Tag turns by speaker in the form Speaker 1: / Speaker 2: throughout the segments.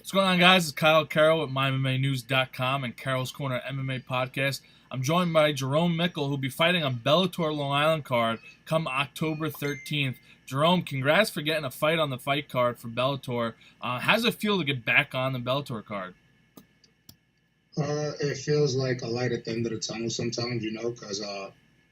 Speaker 1: What's going on, guys? It's Kyle Carroll at MyMMAnews.com and Carroll's Corner MMA podcast. I'm joined by Jerome Mickle, who'll be fighting on Bellator Long Island card come October 13th. Jerome, congrats for getting a fight on the fight card for Bellator. How does it feel to get back on the Bellator card?
Speaker 2: It feels like a light at the end of the tunnel sometimes, because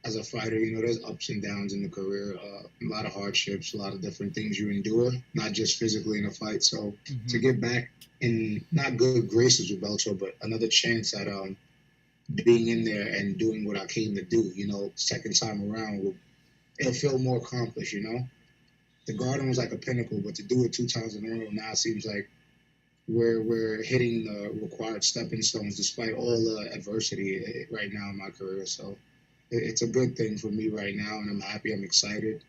Speaker 2: as a fighter, there's ups and downs in the career, a lot of hardships, a lot of different things you endure, not just physically in a fight. So to get back in not good graces with Bellator, but another chance at being in there and doing what I came to do, second time around, it'll feel more accomplished, The Garden was like a pinnacle, but to do it 2 times in a row now seems like we're hitting the required stepping stones despite all the adversity right now in my career. So it's a good thing for me right now, and I'm happy. I'm excited.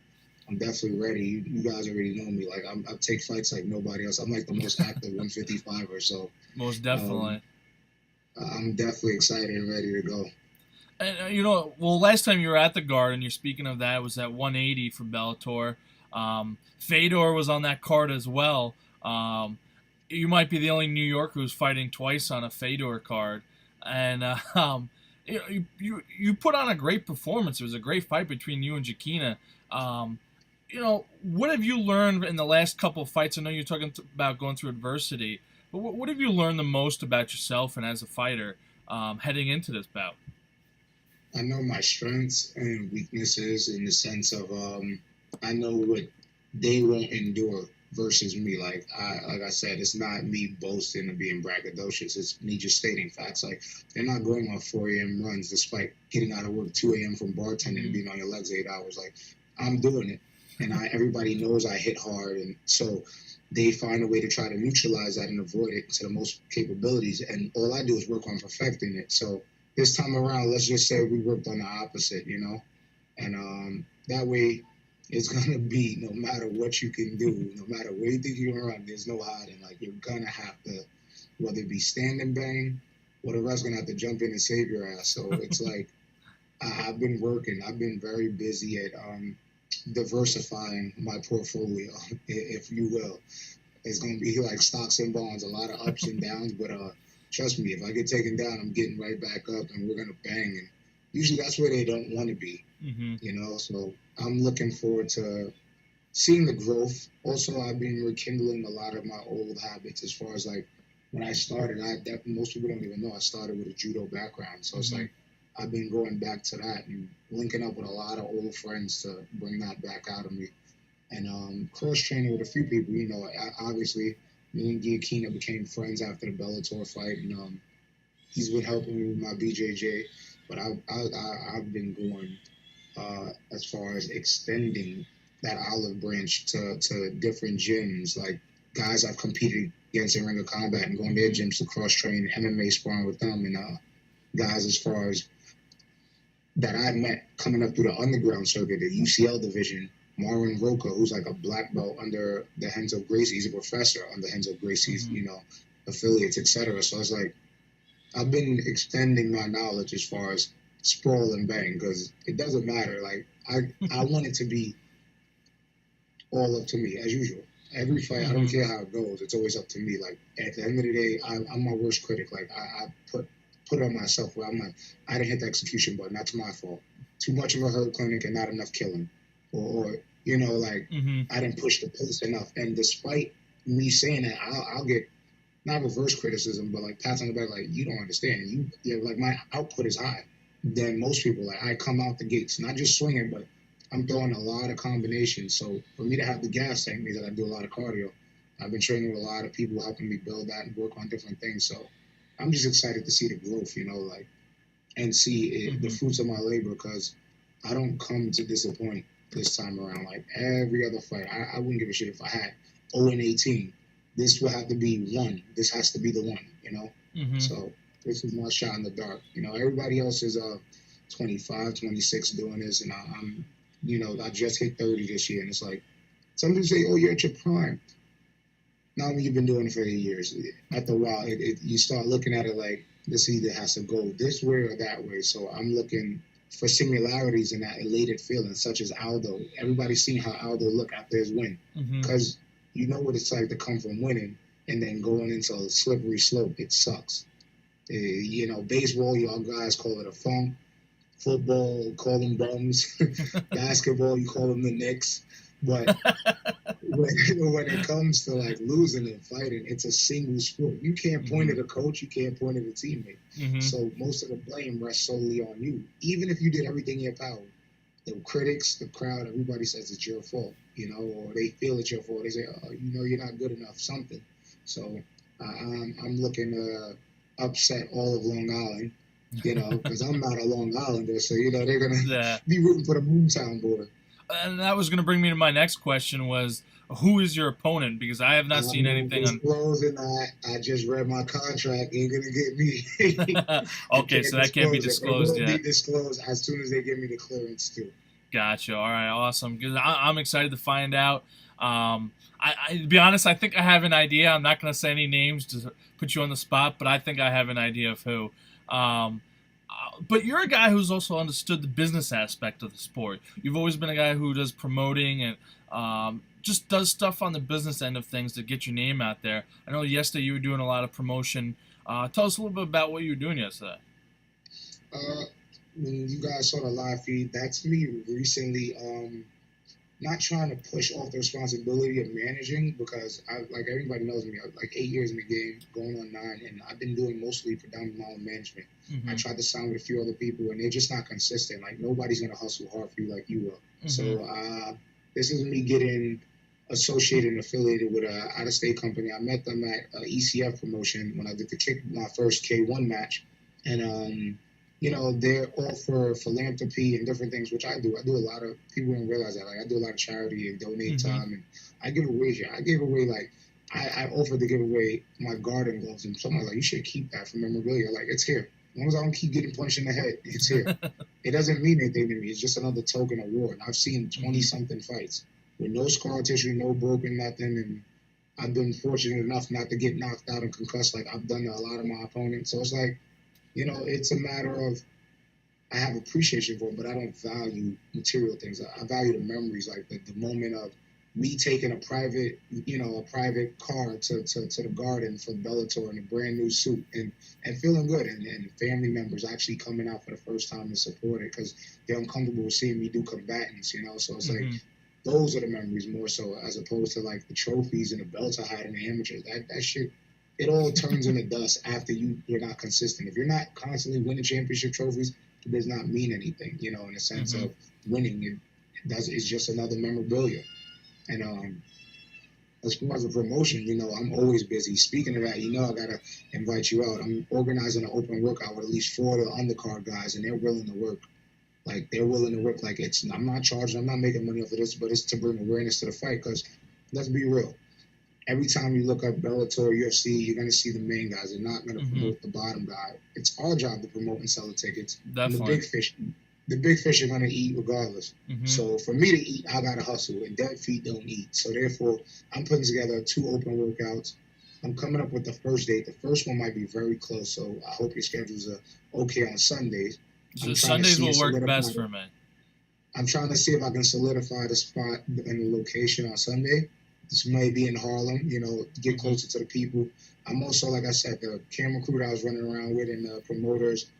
Speaker 2: I'm definitely ready. You guys already know me. Like I take fights like nobody else. I'm like the most active 155 or so.
Speaker 1: Most definitely.
Speaker 2: I'm definitely excited and ready to go.
Speaker 1: And last time you were at the Garden, you're speaking of that, was at 180 for Bellator. Fedor was on that card as well. You might be the only New Yorker who's fighting twice on a Fedor card, and you put on a great performance. It was a great fight between you and Jakina. What have you learned in the last couple of fights? I know you're talking about going through adversity, but what have you learned the most about yourself and as a fighter heading into this bout?
Speaker 2: I know my strengths and weaknesses in the sense of I know what they won't endure versus me. Like I said, it's not me boasting and being braggadocious. It's me just stating facts. Like, they're not going on 4 a.m. runs despite getting out of work 2 a.m. from bartending and being on your legs 8 hours. Like, I'm doing it, and everybody knows I hit hard, and so they find a way to try to neutralize that and avoid it to the most capabilities. And all I do is work on perfecting it. So this time around, let's just say we worked on the opposite, and that way. It's going to be, no matter what you can do, no matter where you think you can run, there's no hiding. Like, you're going to have to, whether it be stand and bang, or the rest going to have to jump in and save your ass. So it's like, I've been working. I've been very busy at diversifying my portfolio, if you will. It's going to be like stocks and bonds, a lot of ups and downs. But trust me, if I get taken down, I'm getting right back up, and we're going to bang. And usually that's where they don't want to be, So I'm looking forward to seeing the growth. Also, I've been rekindling a lot of my old habits as far as, like, when I started, most people don't even know I started with a judo background. So it's like I've been going back to that and linking up with a lot of old friends to bring that back out of me. And cross-training with a few people, obviously, me and Giacchino became friends after the Bellator fight, and he's been helping me with my BJJ. But I've been going as far as extending that olive branch to different gyms, like guys I've competed against in Ring of Combat and going to their gyms to cross-train MMA sparring with them, and guys as far as that I met coming up through the underground circuit, the UCL division, Marvin Roca, who's like a black belt under the Renzo Gracie. He's a professor under Renzo Gracie's, affiliates, etc. So it's like, I've been extending my knowledge as far as sprawl and bang, because it doesn't matter. Like, I want it to be all up to me, as usual. Every fight, I don't care how it goes, it's always up to me. Like, at the end of the day, I'm my worst critic. Like, I put it on myself where I'm like, I didn't hit the execution button, that's my fault. Too much of a herd clinic and not enough killing. Or I didn't push the pace enough. And despite me saying that, I'll get not reverse criticism, but like pats on the back, like, you don't understand. Like, my output is high than most people. Like, I come out the gates, not just swinging, but I'm throwing a lot of combinations. So for me to have the gas tank means that I do a lot of cardio. I've been training with a lot of people helping me build that and work on different things. So I'm just excited to see the growth, and see the fruits of my labor, because I don't come to disappoint this time around. Like every other fight, I wouldn't give a shit if I had 0-18. This will have to be one. This has to be the one, So this is my shot in the dark. Everybody else is 25, 26 doing this, and I'm, I just hit 30 this year, and it's like, some people say, oh, you're at your prime. Now when you've been doing it for 8 years, after a while, you start looking at it like, this either has to go this way or that way. So I'm looking for similarities in that elated feeling, such as Aldo. Everybody's seen how Aldo looked after his win, because you know what it's like to come from winning and then going into a slippery slope, it sucks. Baseball, y'all guys call it a funk. Football, call them bums. Basketball, you call them the Knicks. But when it comes to like losing and fighting, it's a single sport. You can't point at a coach, you can't point at a teammate. So most of the blame rests solely on you. Even if you did everything in your power, the critics, the crowd, everybody says it's your fault, or they feel it's your fault. They say, oh, you're not good enough, something. So I'm looking to upset all of Long Island, because I'm not a Long Islander. So, they're going to be rooting for the Moontown boy.
Speaker 1: And that was going to bring me to my next question was, who is your opponent? Because I have not seen anything on...
Speaker 2: Disclosing that. I just read my contract. You're going to get me.
Speaker 1: Okay, so that can't be disclosed yet.
Speaker 2: It will be disclosed as soon as they give me the clearance, too.
Speaker 1: Gotcha. All right, awesome. Because I'm excited to find out. I to be honest, I think I have an idea. I'm not going to say any names to put you on the spot, but I think I have an idea of who. But you're a guy who's also understood the business aspect of the sport. You've always been a guy who does promoting and just does stuff on the business end of things to get your name out there. I know yesterday you were doing a lot of promotion. Tell us a little bit about what you were doing yesterday.
Speaker 2: When you guys saw the live feed, that's me recently not trying to push off the responsibility of managing, because like everybody knows me, I'm like 8 years in the game, going on 9, and I've been doing mostly predominantly management. I tried to sign with a few other people, and they're just not consistent. Like, nobody's going to hustle hard for you like you will. So this is me getting associated and affiliated with an out-of-state company. I met them at ECF promotion when I did my first K1 match, and they're all for philanthropy and different things, which I do. I do a lot of, people don't realize that. Like, I do a lot of charity and donate time, and I give away here. I gave away, like, I offered to give away my garden gloves, and someone's like, you should keep that for memorabilia. Like, it's here. As long as I don't keep getting punched in the head, it's here. It doesn't mean anything to me. It's just another token award. I've seen 20-something fights with no scar tissue, no broken nothing, and I've been fortunate enough not to get knocked out and concussed like I've done to a lot of my opponents. So it's like, it's a matter of, I have appreciation for it, but I don't value material things. I value the memories, like the moment of me taking a private car to the garden for Bellator in a brand new suit and feeling good, and family members actually coming out for the first time to support it because they're uncomfortable with seeing me do combatants, so it's like, those are the memories more so, as opposed to like the trophies and the belts I had in the amateurs. That shit, it all turns into dust after you're not consistent. If you're not constantly winning championship trophies, it does not mean anything, in the sense of winning. It's just another memorabilia. And as far as the promotion, I'm always busy. Speaking of that, I got to invite you out. I'm organizing an open workout with at least 4 of the undercard guys, and they're willing to work. Like, they're willing to work. Like, I'm not charging, I'm not making money off of this, but it's to bring awareness to the fight, because let's be real. Every time you look up Bellator, UFC, you're going to see the main guys. They're not going to promote the bottom guy. It's our job to promote and sell the tickets.
Speaker 1: Definitely.
Speaker 2: The big fish are going to eat regardless. So for me to eat, I got to hustle, and dead feet don't eat. So therefore, I'm putting together 2 open workouts. I'm coming up with the first date. The first one might be very close, so I hope your schedules are okay on Sundays.
Speaker 1: So Sundays will work best for me.
Speaker 2: I'm trying to see if I can solidify the spot and the location on Sunday. This may be in Harlem, get closer to the people. I'm also, like I said, the camera crew that I was running around with, and the promoters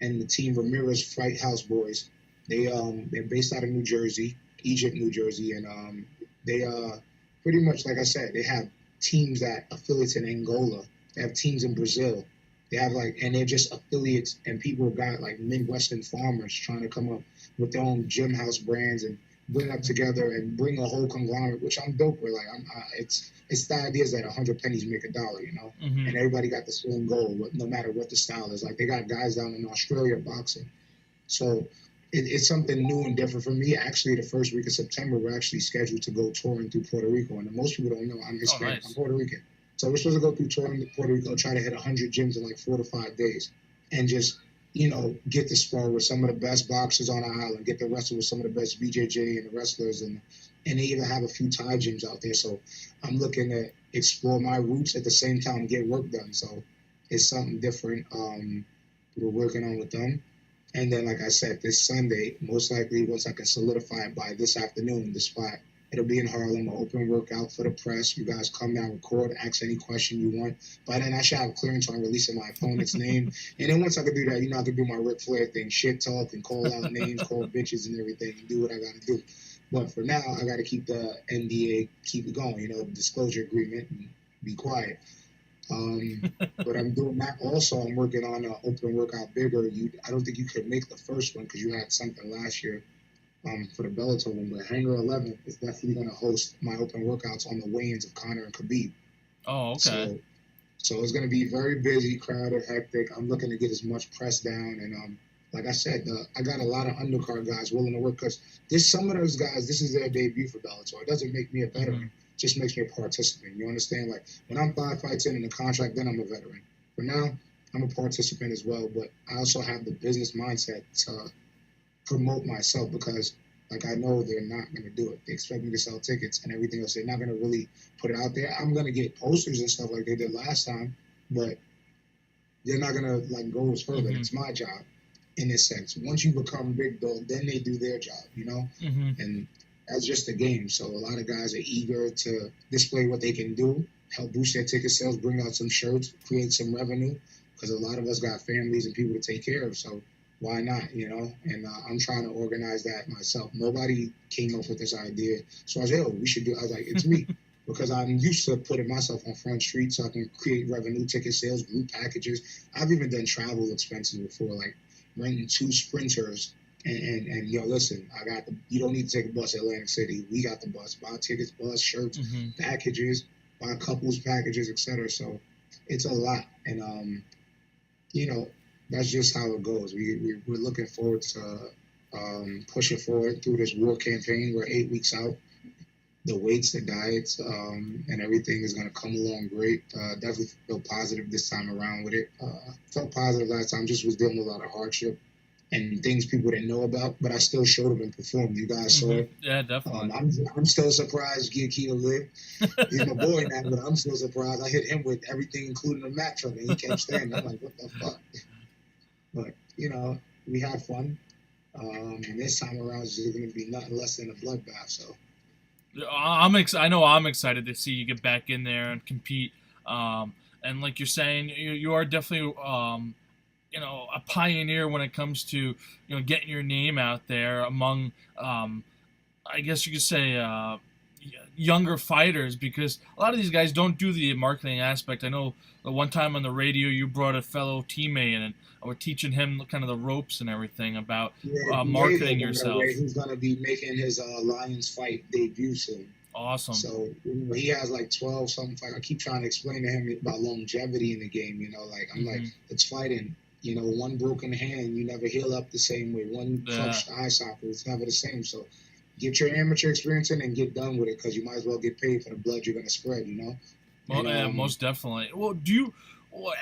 Speaker 2: and the team Ramirez Fight House Boys. They're based out of New Jersey, Egypt, New Jersey, and they pretty much, like I said, they have teams that affiliates in Angola. They have teams in Brazil. They have and they're just affiliates, and people got like Midwestern farmers trying to come up with their own gym house brands and bring up together and bring a whole conglomerate, which I'm dope with. Like, it's the idea is that 100 pennies make $1, and everybody got the same goal, no matter what the style is. Like, they got guys down in Australia boxing. So it's something new and different for me. Actually, the first week of September, we're actually scheduled to go touring through Puerto Rico. And most people don't know I'm Hispanic.
Speaker 1: Nice.
Speaker 2: I'm Puerto Rican. So we're supposed to go through touring to Puerto Rico, try to hit 100 gyms in like 4 to 5 days, and just, get to spar with some of the best boxers on the island, get to wrestle with some of the best BJJ and the wrestlers, and they even have a few Thai gyms out there. So I'm looking to explore my roots at the same time, get work done. So it's something different we're working on with them. And then, like I said, this Sunday, most likely once I can solidify it by this afternoon, the spot, It'll be in Harlem, an open workout for the press. You guys come down, record, ask any question you want. By then, I should have clearance on releasing my opponent's name. And then once I could do that, I could do my Ric Flair thing, shit talk and call out names, call bitches and everything, and do what I got to do. But for now, I got to keep the NDA, keep it going, disclosure agreement, and be quiet. But I'm doing that also. I'm working on an open workout bigger. I don't think you could make the first one because you had something last year for the Bellator one. But Hangar 11 is definitely going to host my open workouts on the weigh-ins of Conor and Khabib.
Speaker 1: Oh, okay.
Speaker 2: So it's going to be very busy, crowded, hectic. I'm looking to get as much press down. And like I said, I got a lot of undercard guys willing to work because some of those guys, this is their debut for Bellator. It doesn't make me a veteran. Mm-hmm. Just makes me a participant. You understand? Like, when I'm 5 fights in the contract, then I'm a veteran. For now, I'm a participant as well, but I also have the business mindset to promote myself because, like, I know they're not going to do it. They expect me to sell tickets and everything else. They're not going to really put it out there. I'm going to get posters and stuff like they did last time, but they're not going to, like, go as further. Mm-hmm. It's my job in this sense. Once you become big dog, then they do their job, Mm-hmm. And that's just the game. So a lot of guys are eager to display what they can do, help boost their ticket sales, bring out some shirts, create some revenue, because a lot of us got families and people to take care of. So why not, And I'm trying to organize that myself. Nobody came up with this idea. So I was like, we should do it. I was like, it's me. Because I'm used to putting myself on Front Street so I can create revenue, ticket sales, group packages. I've even done travel expenses before, like renting 2 sprinters. And listen, you don't need to take a bus to Atlantic City. We got the bus, buy tickets, bus, shirts, mm-hmm. packages, buy couples packages, etc. So it's a lot. And, that's just how it goes. We're looking forward to pushing forward through this war campaign. We're 8 weeks out. The weights, the diets, and everything is going to come along great. Definitely feel positive this time around with it. Felt positive last time, just was dealing with a lot of hardship and things people didn't know about, but I still showed up and performed. You guys saw it.
Speaker 1: Yeah, definitely.
Speaker 2: I'm still surprised Keto lived. He's my boy now, but I'm still surprised. I hit him with everything, including the mat truck, and he kept standing. I'm like, what the fuck? But, we had fun. And this time around, it's going to be nothing less than a bloodbath. So
Speaker 1: I know I'm excited to see you get back in there and compete. And like you're saying, you are definitely a pioneer when it comes to getting your name out there among I guess you could say younger fighters, because a lot of these guys don't do the marketing aspect. I know the one time on the radio you brought a fellow teammate in and were teaching him kind of the ropes and everything about marketing yourself.
Speaker 2: He's going to be making his Lions fight debut soon.
Speaker 1: Awesome.
Speaker 2: So he has like 12 something fights. I keep trying to explain to him about longevity in the game. I'm like, it's fighting. One broken hand, you never heal up the same way. One crushed eye socket, it's never the same. So get your amateur experience in and get done with it, because you might as well get paid for the blood you're going to spread,
Speaker 1: Well, most definitely. Well,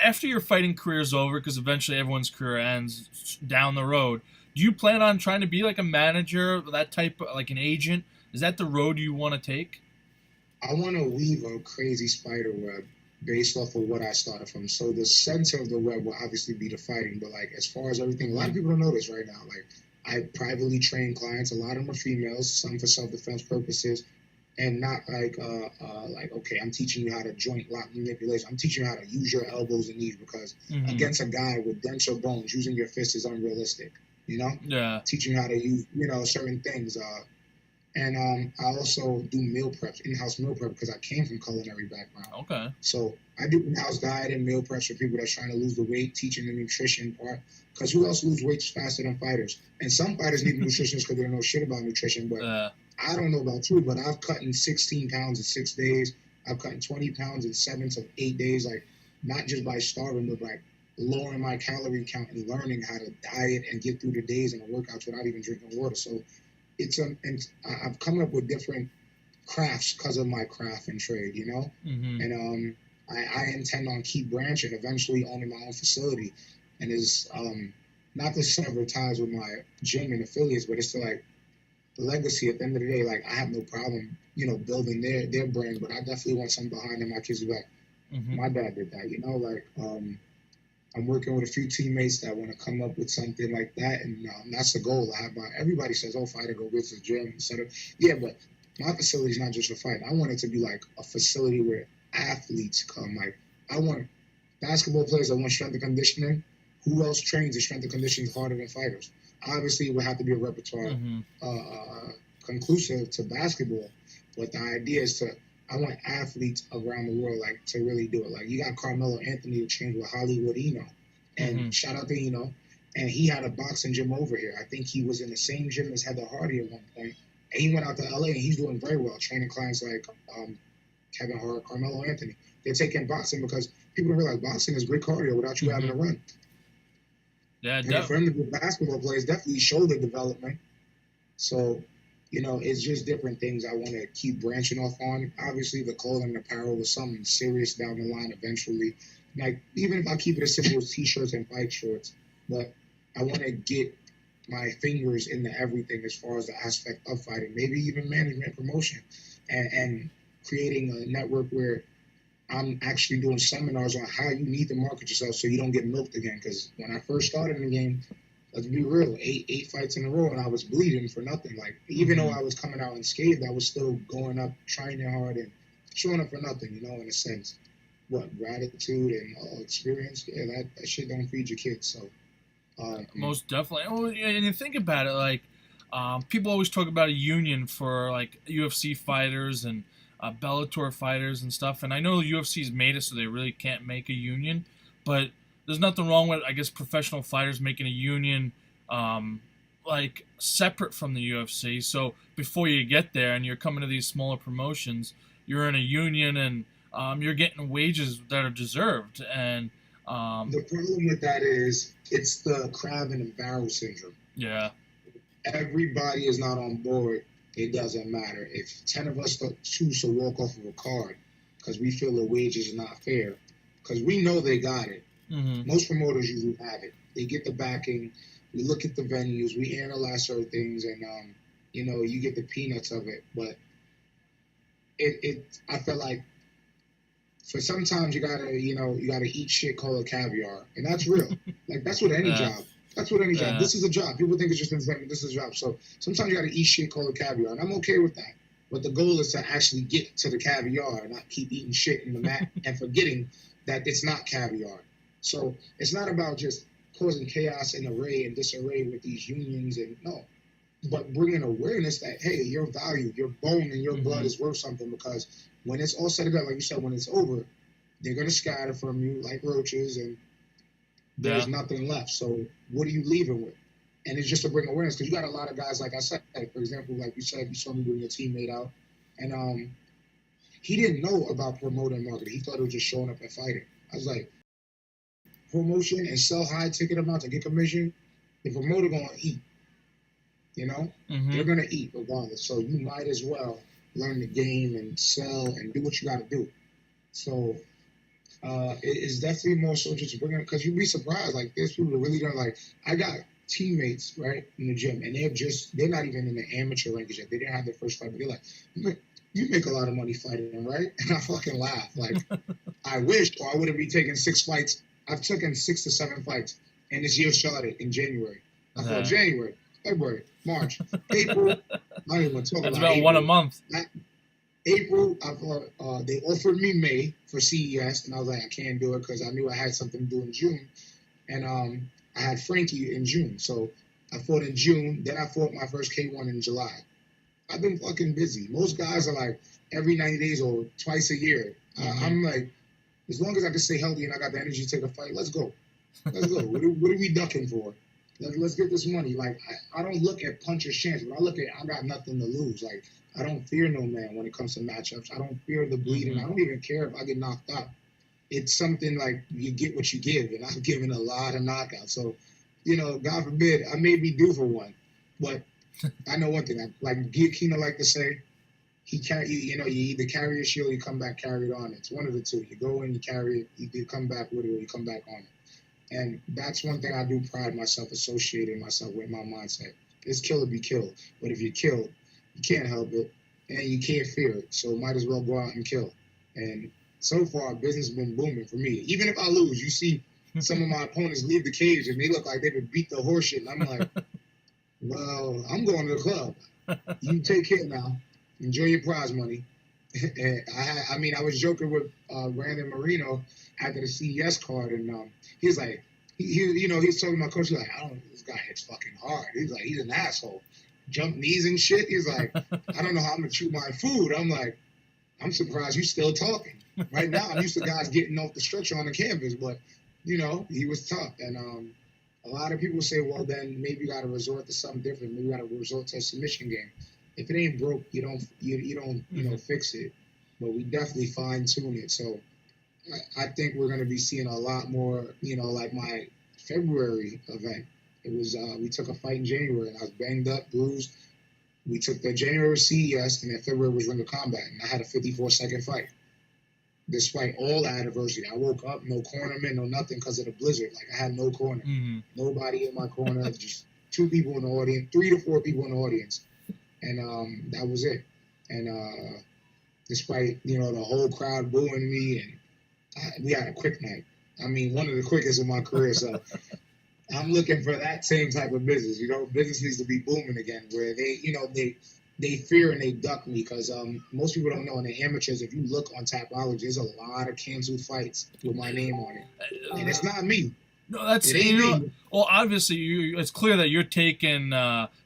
Speaker 1: after your fighting career is over, because eventually everyone's career ends down the road, do you plan on trying to be like a manager, that type, like an agent? Is that the road you want to take?
Speaker 2: I want to weave a crazy spider web based off of what I started from. So the center of the web will obviously be the fighting, but like as far as everything, a lot of people don't know this right now. Like, I privately train clients. A lot of them are females, some for self-defense purposes, and not like okay, I'm teaching you how to joint lock manipulation. I'm teaching you how to use your elbows and knees, because against a guy with denser bones, using your fists is unrealistic.
Speaker 1: Yeah.
Speaker 2: Teaching you how to use certain things. And I also do meal preps, in-house meal prep, because I came from culinary background.
Speaker 1: Okay.
Speaker 2: So I do in-house diet and meal preps for people that's trying to lose the weight, teaching the nutrition part. Because who else lose weight faster than fighters? And some fighters need nutritionists because they don't know shit about nutrition. But I don't know about you, but I've cut in 16 pounds in 6 days. I've cut in 20 pounds in 7 to 8 days. Like, not just by starving, but by lowering my calorie count and learning how to diet and get through the days and the workouts without even drinking water. So and I've come up with different crafts because of my craft and trade, And I intend on keep branching, eventually owning my own facility. And is not to sever ties with my gym and affiliates, but it's to like the legacy. At the end of the day, like, I have no problem, building their brand, but I definitely want something behind them. My kids be like, my dad did that, I'm working with a few teammates that want to come up with something like that, and that's the goal. Everybody says, "Oh, fighter, go get to the gym," etc. Yeah, but my facility is not just for fighting. I want it to be like a facility where athletes come. Like, I want basketball players that want strength and conditioning. Who else trains in strength and conditioning harder than fighters? Obviously, it would have to be a repertoire conclusive to basketball. But the idea is I want athletes around the world, like, to really do it. Like, you got Carmelo Anthony who trains with Hollywood Eno. And shout out to Eno. And he had a boxing gym over here. I think he was in the same gym as Heather Hardy at one point. And he went out to LA and he's doing very well, training clients like Kevin Hart, Carmelo Anthony. They're taking boxing because people don't realize boxing is great cardio without you having to run.
Speaker 1: Yeah,
Speaker 2: and for him to be basketball players, definitely shoulder development. So, it's just different things I want to keep branching off on. Obviously, the clothing and apparel was something serious down the line eventually. Like, even if I keep it as simple as T-shirts and bike shorts, but I want to get my fingers into everything as far as the aspect of fighting, maybe even management, promotion, and creating a network where I'm actually doing seminars on how you need to market yourself so you don't get milked again. Because when I first started in the game, let's be real, eight fights in a row, and I was bleeding for nothing. Like, even though I was coming out unscathed, I was still going up, training hard, and showing up for nothing, in a sense. What, gratitude and experience? Yeah, that shit don't feed your kids, so.
Speaker 1: Most definitely. Oh, and you think about it, like, people always talk about a union for, like, UFC fighters and Bellator fighters and stuff, and I know the UFC's made it so they really can't make a union, but there's nothing wrong with, I guess, professional fighters making a union, like, separate from the UFC, so before you get there and you're coming to these smaller promotions, you're in a union and you're getting wages that are deserved, and
Speaker 2: the problem with that is it's the crab in the barrel syndrome.
Speaker 1: Yeah.
Speaker 2: Everybody is not on board. It doesn't matter. If 10 of us choose to walk off of a card because we feel the wages are not fair, because we know they got it. Most promoters usually have it. They get the backing. We look at the venues. We analyze certain things, and you get the peanuts of it. But I feel like for sometimes you gotta eat shit called caviar, and that's real. Like, that's with any job. That's what any job. This is a job. People think it's just entertainment. This is a job. So sometimes you got to eat shit called caviar, and I'm okay with that. But the goal is to actually get to the caviar and not keep eating shit in the mat and forgetting that it's not caviar. So it's not about just causing chaos and array and disarray with these unions but bringing awareness that, hey, your value, your bone and your blood is worth something, because when it's all said and done, like you said, when it's over, they're going to scatter from you like roaches and there's nothing left. So what are you leaving with? And it's just to bring awareness, because you got a lot of guys, like I said, for example, like you said, you saw me bring your teammate out, and he didn't know about promoting and marketing. He thought it was just showing up and fighting. I was like, promotion and sell high ticket amounts and get commission, the promoter going to eat. They're going to eat regardless. So you might as well learn the game and sell and do what you got to do. So it's definitely more so just bringing, because you'd be surprised. Like, there's people that really don't, like, I got teammates, right, in the gym, and they're not even in the amateur rankings yet. They didn't have their first fight, but they're like, you make a lot of money fighting, right? And I fucking laugh. Like, I wish, or I would have been taking 6 fights. I've taken 6 to 7 fights, and this year started in January. I thought January, February, March, April. I don't even want to talk
Speaker 1: That's
Speaker 2: about
Speaker 1: about one a month.
Speaker 2: April, I thought they offered me May for CES, and I was like, I can't do it because I knew I had something to do in June. And I had Frankie in June. So I fought in June. Then I fought my first K1 in July. I've been fucking busy. Most guys are like every 90 days or twice a year. I'm like, as long as I can stay healthy and I got the energy to take a fight, let's go. Let's go. What are we ducking for? Let's get this money. Like, I don't look at puncher's chance, but I got nothing to lose. Like, I don't fear no man when it comes to matchups. I don't fear the bleeding. I don't even care if I get knocked out. It's something like you get what you give, and I've given a lot of knockouts. So, God forbid, I may be due for one. But I know one thing. Like Giacchino like to say, you either carry your shield, you come back, carry it on. It's one of the two. You go in, you carry it, you come back with it, or you come back on it. And that's one thing I do pride myself, associating myself with my mindset. It's kill or be killed. But if you're killed, you can't help it, and you can't fear it. So might as well go out and kill. And so far, business has been booming for me. Even if I lose, you see some of my opponents leave the cage, and they look like they've been beat the horse shit. And I'm like, well, I'm going to the club. You take care now. enjoy your prize money. And I was joking with Brandon Marino after the CES card, and he's like, he's talking to my coach. He's like, I don't know, this guy hits fucking hard. He's like, he's an asshole. Jump knees and shit. He's like, I don't know how I'm gonna chew my food. I'm like, I'm surprised you still talking. Right now, I'm used to guys getting off the stretcher on the canvas, but he was tough. And a lot of people say, well, then maybe you got to resort to something different. Maybe you got to resort to a submission game. If it ain't broke, you don't fix it. But we definitely fine tune it. So I think we're going to be seeing a lot more. Like my February event. It was we took a fight in January, and I was banged up, bruised. We took the January CES, and then February was Ring of Combat, and I had a 54-second fight. Despite all adversity, I woke up, no cornerman, no nothing because of the blizzard. Like, I had no corner.
Speaker 1: Mm-hmm.
Speaker 2: Nobody in my corner, just 2 people in the audience, 3 to 4 people in the audience. And that was it. And despite, the whole crowd booing me, and we had a quick night. I mean, one of the quickest in my career. So I'm looking for that same type of business. Business needs to be booming again, where they fear and they duck me because most people don't know in the amateurs, if you look on Tapology, there's a lot of canceled fights with my name on it. And it's not me.
Speaker 1: No, that's well, obviously, it's clear that you're taking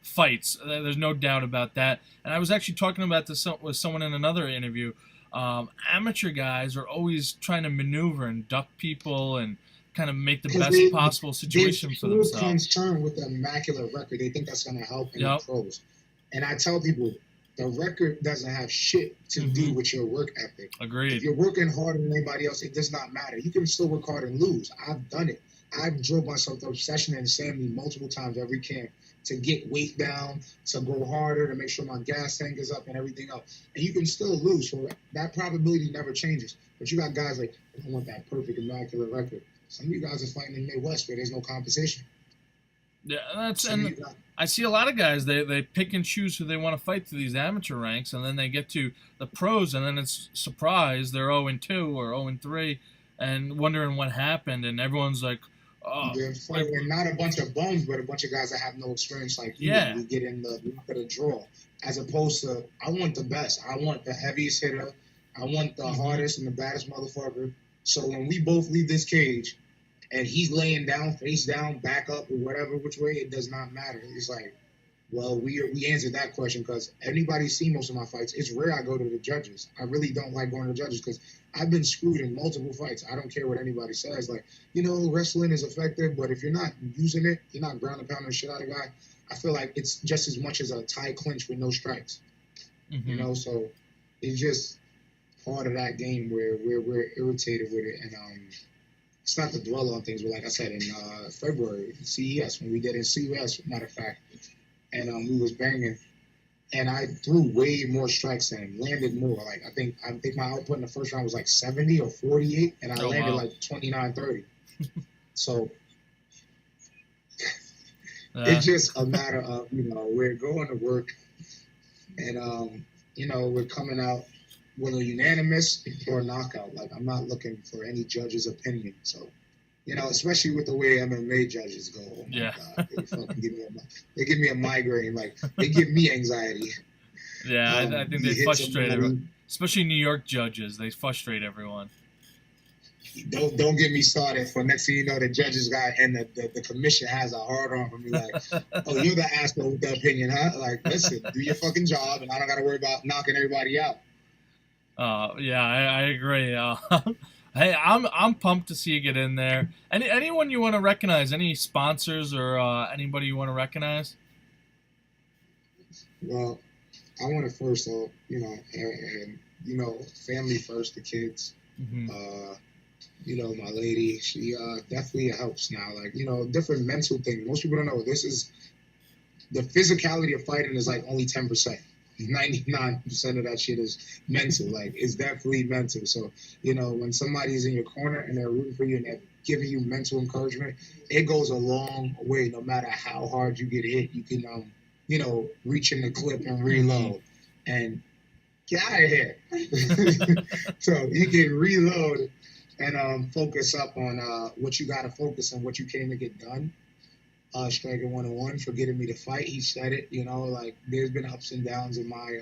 Speaker 1: fights. There's no doubt about that. And I was actually talking about this with someone in another interview. Amateur guys are always trying to maneuver and duck people and kind of make the best possible situation for themselves.
Speaker 2: They're concerned with the immaculate record. They think that's going to help in the pros. And I tell people, the record doesn't have shit to do with your work ethic.
Speaker 1: Agreed.
Speaker 2: If you're working harder than anybody else, it does not matter. You can still work hard and lose. I've done it. I've drove myself to obsession and insanity multiple times every camp to get weight down, to go harder, to make sure my gas tank is up and everything else. And you can still lose. So that probability never changes. But you got guys like, I want that perfect, immaculate record. Some of you guys are fighting in the Midwest where there's no competition.
Speaker 1: Yeah, I see a lot of guys, they pick and choose who they want to fight to these amateur ranks, and then they get to the pros, and then it's surprise, they're 0-2 or 0-3, and wondering what happened, and everyone's like, oh.
Speaker 2: They're fighting not a bunch of bums, but a bunch of guys that have no experience like you. Yeah. We get in the look of the draw, as opposed to, I want the best. I want the heaviest hitter. I want the hardest and the baddest motherfucker. So when we both leave this cage, and he's laying down, face down, back up, or whatever, which way, it does not matter. It's like, well, we answered that question because anybody's seen most of my fights. It's rare I go to the judges. I really don't like going to the judges because I've been screwed in multiple fights. I don't care what anybody says. Like, wrestling is effective, but if you're not using it, you're not ground and pounding the shit out of a guy, I feel like it's just as much as a tie clinch with no strikes. So it's just part of that game where we're irritated with it. And it's not to dwell on things, but like I said, in February, CES, when we did in CES, matter of fact, and we was banging, and I threw way more strikes than him, landed more. Like, I think my output in the first round was like 70 or 48, and I landed like 29, 30. So it's just a matter of, we're going to work, and, we're coming out with a unanimous or a knockout. Like, I'm not looking for any judge's opinion. So, especially with the way MMA judges go. Oh my God, they fucking give me a migraine. Like, they give me anxiety.
Speaker 1: Yeah, I think they frustrate everyone. Especially New York judges. They frustrate everyone.
Speaker 2: Don't get me started. For next thing you know, the judges guy and the commission has a hard on for me. Like, oh, you're the asshole with the opinion, huh? Like, listen, do your fucking job, and I don't got to worry about knocking everybody out.
Speaker 1: Yeah, I agree. Hey, I'm pumped to see you get in there. Anyone you want to recognize? Any sponsors or anybody you want to recognize?
Speaker 2: Well, I want to first off, family first, the kids. My lady, she definitely helps now. Like, different mental things. Most people don't know this is the physicality of fighting is like only 10%. 99% of that shit is mental. Like, it's definitely mental. So, when somebody's in your corner and they're rooting for you and they're giving you mental encouragement, it goes a long way. No matter how hard you get hit, you can, reach in the clip and reload and get out of here. So you can reload and focus up on what you got to focus on, what you came to get done. Striker 101 for getting me to fight. He said it, like, there's been ups and downs in my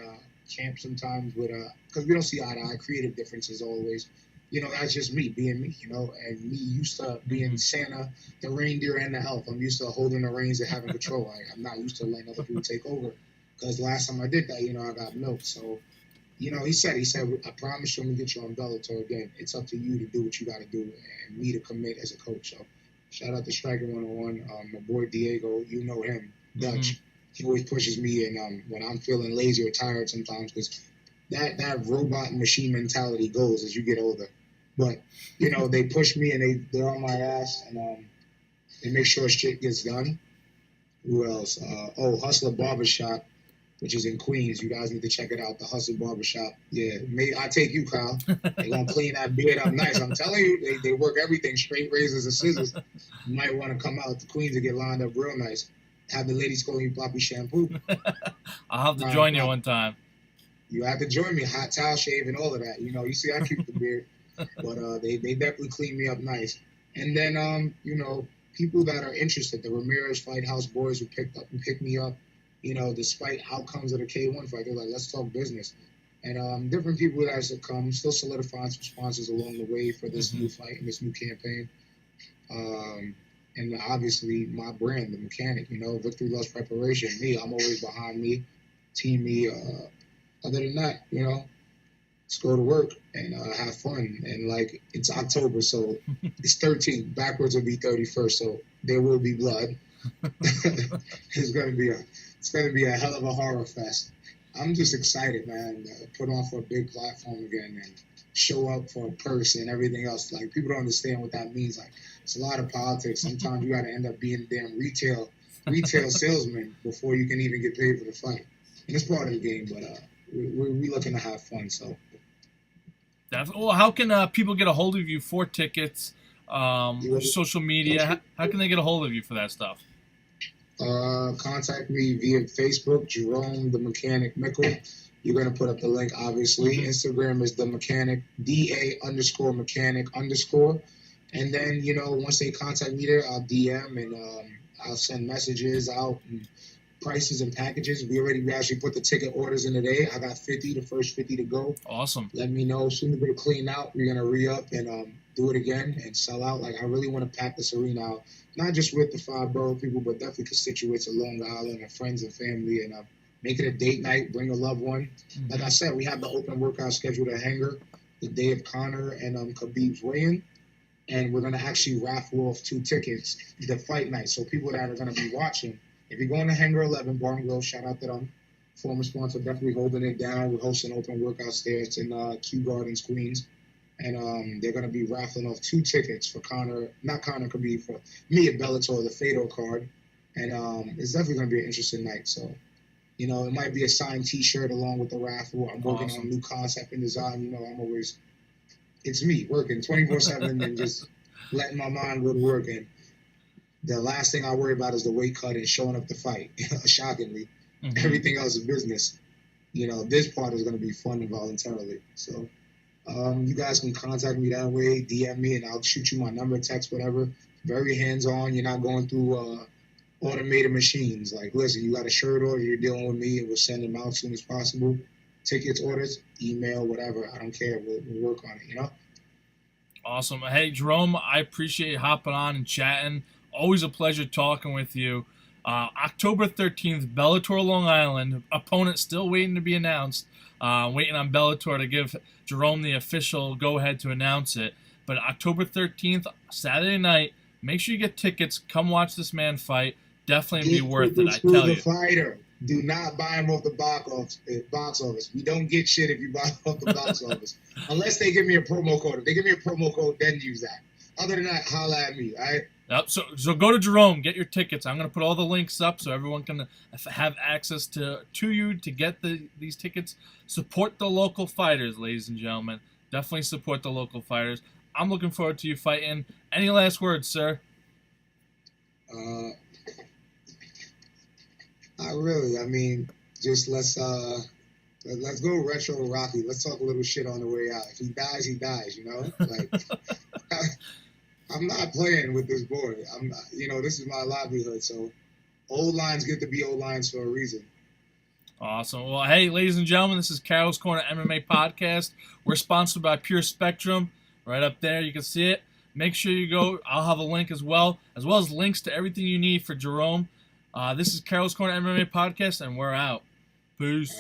Speaker 2: camp sometimes with because we don't see eye to eye, creative differences always. You know, that's just me being me, you know, and me used to being Santa, the reindeer, and the elf. I'm used to holding the reins and having control. I'm not used to letting other people take over. Because last time I did that, you know, I got milked. So, you know, he said, I promise you I'm going to get you on Bellator again. It's up to you to do what you got to do and me to commit as a coach. So, shout out to Striker 101. My boy Diego, you know him, Dutch. He always pushes me and when I'm feeling lazy or tired sometimes because that robot and machine mentality goes as you get older. But, you know, they push me and they're on my ass and they make sure shit gets done. Who else? Hustler Barbershop, which is in Queens. You guys need to check it out, the Hustler Barbershop. Yeah, I take you, Kyle. They're going to clean that beard up nice. I'm telling you, they work everything, straight razors and scissors. You might want to come out to Queens and get lined up real nice. Have the ladies call you Poppy Shampoo.
Speaker 1: I'll have to join you one time.
Speaker 2: You have to join me, hot towel shave and all of that. You know, you see I keep the beard. But they definitely clean me up nice. And then, you know, people that are interested, the Ramirez Fight House boys who picked up and picked me up, you know, despite outcomes of the K1 fight, they're like, let's talk business. And different people that have come, still solidifying some sponsors along the way for this new fight and this new campaign. And obviously my brand, the Mechanic, you know, victory, loss, preparation. Me, I'm always behind me, team me. Other than that, you know, let's go to work and have fun. And like it's October, so it's 13th. Backwards will be 31st, so there will be blood. It's gonna be a hell of a horror fest. I'm just excited, man. Put on for a big platform again and show up for a purse and everything else. Like people don't understand what that means. Like it's a lot of politics. Sometimes you got to end up being a damn retail salesman before you can even get paid for the fight. And it's part of the game, but we're looking to have fun. So.
Speaker 1: Well, how can people get a hold of you for tickets, social media? How can they get a hold of you for that stuff?
Speaker 2: Contact me via Facebook, Jerome the Mechanic Mickle. You're going to put up the link, obviously. Instagram is the Mechanic, DA_Mechanic_. And then, you know, once they contact me there, I'll DM and I'll send messages out and prices and packages. We actually put the ticket orders in today. I got 50, the first 50 to go.
Speaker 1: Awesome.
Speaker 2: Let me know. As soon as they clean out, we're going to re-up and do it again and sell out. Like, I really want to pack this arena out, not just with the 5 borough people, but definitely constituents of Long Island and friends and family, and make it a date night, bring a loved one. Like I said, we have the open workout scheduled at Hangar the day of Conor and Khabib's weigh-in, and we're going to actually raffle off 2 tickets the fight night. So people that are going to be watching, if you're going to Hangar 11, Barn Grove, shout out to them. Former sponsor, definitely holding it down. We're hosting open workouts there. It's in Kew Gardens, Queens. And they're going to be raffling off 2 tickets for not Conor Khabib, for me at Bellator, the Fedor card. And it's definitely going to be an interesting night. So, you know, it might be a signed T-shirt along with the raffle. I'm working on a new concept and design. You know, it's me working 24/7 and just letting my mind go to work. And the last thing I worry about is the weight cut and showing up to fight, shockingly. Everything else is business. You know, this part is going to be fun and voluntarily. So you guys can contact me that way, DM me, and I'll shoot you my number, text, whatever. Very hands-on. You're not going through automated machines. Like, listen, you got a shirt order, you're dealing with me, and we'll send them out as soon as possible. Tickets, orders, email, whatever. I don't care. We'll work on it, you know?
Speaker 1: Awesome. Hey, Jerome, I appreciate you hopping on and chatting. Always a pleasure talking with you. October 13th, Bellator Long Island. Opponent still waiting to be announced. Waiting on Bellator to give Jerome the official go-ahead to announce it. But October 13th, Saturday night, make sure you get tickets. Come watch this man fight. Definitely be worth it, I tell you.
Speaker 2: Fighter. Do not buy them off the box office. We don't get shit if you buy off the box office. Unless they give me a promo code. If they give me a promo code, then use that. Other than that, holla at me, all right?
Speaker 1: Yep. So go to Jerome, get your tickets. I'm going to put all the links up so everyone can have access to you to get these tickets. Support the local fighters, ladies and gentlemen. Definitely support the local fighters. I'm looking forward to you fighting. Any last words, sir?
Speaker 2: Not really. I mean, just let's go retro Rocky. Let's talk a little shit on the way out. If he dies, he dies. You know, like I'm not playing with this boy. I'm not, you know, this is my livelihood. So old lines get to be old lines for a reason.
Speaker 1: Awesome. Well, hey, ladies and gentlemen, this is Carroll's Corner MMA podcast. We're sponsored by Pure Spectrum. Right up there, you can see it. Make sure you go. I'll have a link as well as links to everything you need for Jerome. This is Carroll's Corner MMA podcast, and we're out. Peace.